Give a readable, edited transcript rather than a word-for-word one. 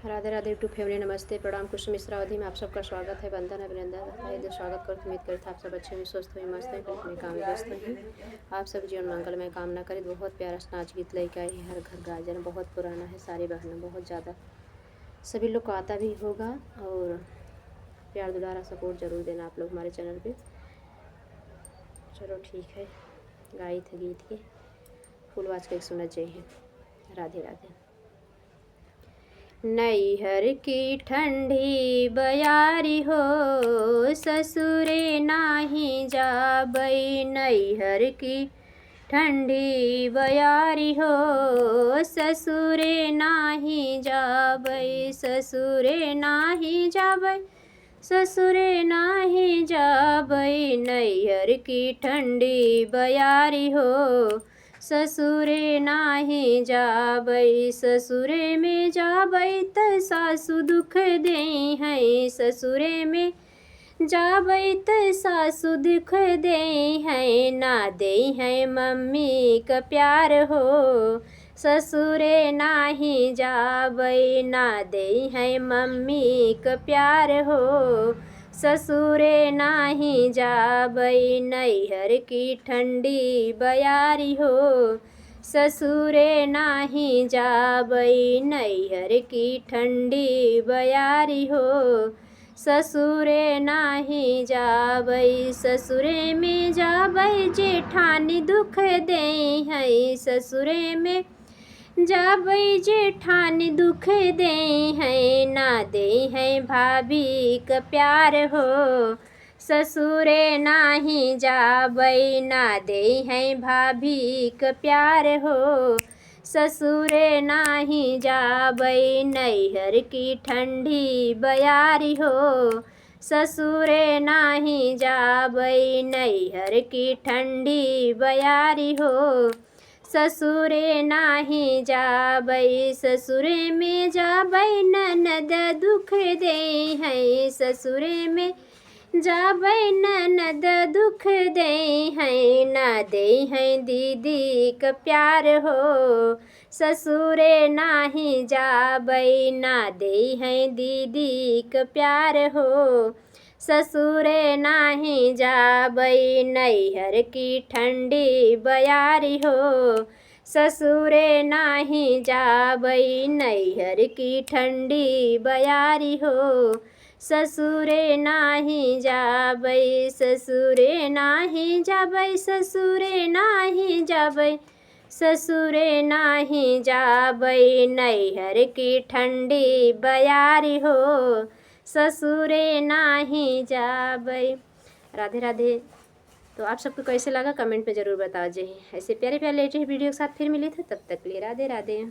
Radhe Radhe YouTube family, नमस्ते, प्रणाम। कुछ मिश्रा अवधि में आप सबका स्वागत है। वंदन अभिनंदन है। स्वागत करते उम्मीद करते आप सब अच्छे हुए, स्वस्थ हुए, मस्त हैं, अपने काम में व्यस्त हैं। आप सब जीवन मंगल में कामना करें। बहुत प्यारा नाच गीत लेकर आई है। हर घर गाजन बहुत पुराना है, सारी बहनों बहुत ज़्यादा सभी लोग को आता भी होगा और प्यार दुलारा सपोर्ट जरूर देना आप लोग हमारे चैनल पे। चलो ठीक है, गाई थे गीत के फूलवाज के सुना चाहिए। राधे राधे। नैहर की ठंडी बयारी हो, ससुरे नाही जाबई। नैहर की ठंडी बयारी हो, ससुरे नाही जाबई। ससुरे नाही जाबई, ससुरे नाही जाबई। नैहर की ठंडी बयारी हो, ससुरे नाही जाबई। ससुरे में जाबई त सासु दुख देई है। ससुरे में जाबई त सासु दुख देई है। ना देई है मम्मी का प्यार हो, ससुरे नाही जाबई। ना देई है मम्मी का प्यार हो, ससुरे नाही जाबई। नैहर की ठंडी बयारी हो, ससुरे नाही जाबई। नैहर की ठंडी बयारी हो, ससुरे नाही जाबई। ससुरे में जाबई जेठानी दुख देई है। ससुरे में जाबई जेठानी दुख देई है। ना देई है भाभी का प्यार हो, ससुरे नाही जाबई। ना देई है भाभी का प्यार हो, ससुरे नाही जाबई। नैहर की ठंडी बयारी हो, ससुरे नाही जाबई। नैहर की ठंडी बयारी हो, ससुरे नाही जाबई। ससुरे में जाबई ननद दुख देई है। ससुरे में जाबई ननद दुख देई है। ना देई है दीदी का प्यार हो, ससुरे नाही जाबई। ना देई है दीदी का प्यार हो, ससुरे नाही जाबई। नैहर की ठंडी बयारी हो, ससुरे नाही जाबई। नैहर की ठंडी बयारी हो, ससुरे नाही जाबई। ससुरे नाही जाबई, ससुरे नाही जाबई, ससुरे नाही जाबई। नैहर की ठंडी बयारी हो, ससुरे नाही जाबई। राधे राधे। तो आप सबको कैसे लगा कमेंट में ज़रूर बताओ। ऐसे प्यारे प्यारे लेटेस्ट वीडियो के साथ फिर मिले थे, तब तक के लिए राधे राधे।